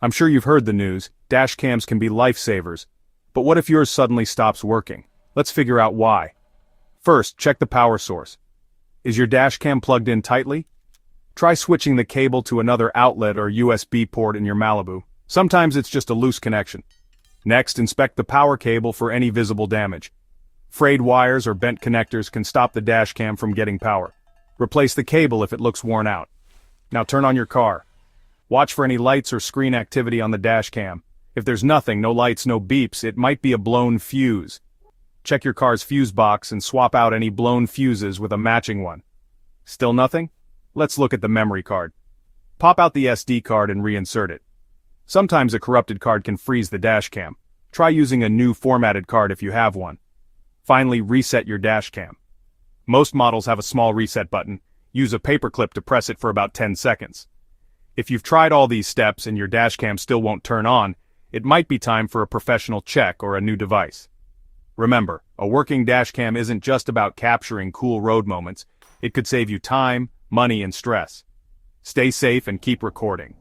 I'm sure you've heard the news, dash cams can be lifesavers. But what if yours suddenly stops working? Let's figure out why. First, check the power source. Is your dash cam plugged in tightly? Try switching the cable to another outlet or USB port in your Malibu. Sometimes it's just a loose connection. Next, inspect the power cable for any visible damage. Frayed wires or bent connectors can stop the dash cam from getting power. Replace the cable if it looks worn out. Now turn on your car. Watch for any lights or screen activity on the dash cam. If there's nothing, no lights, no beeps, it might be a blown fuse. Check your car's fuse box and swap out any blown fuses with a matching one. Still nothing? Let's look at the memory card. Pop out the SD card and reinsert it. Sometimes a corrupted card can freeze the dash cam. Try using a new formatted card if you have one. Finally, reset your dash cam. Most models have a small reset button. Use a paperclip to press it for about 10 seconds. If you've tried all these steps and your dash cam still won't turn on, it might be time for a professional check or a new device. Remember, a working dash cam isn't just about capturing cool road moments. It could save you time, money, and stress. Stay safe and keep recording.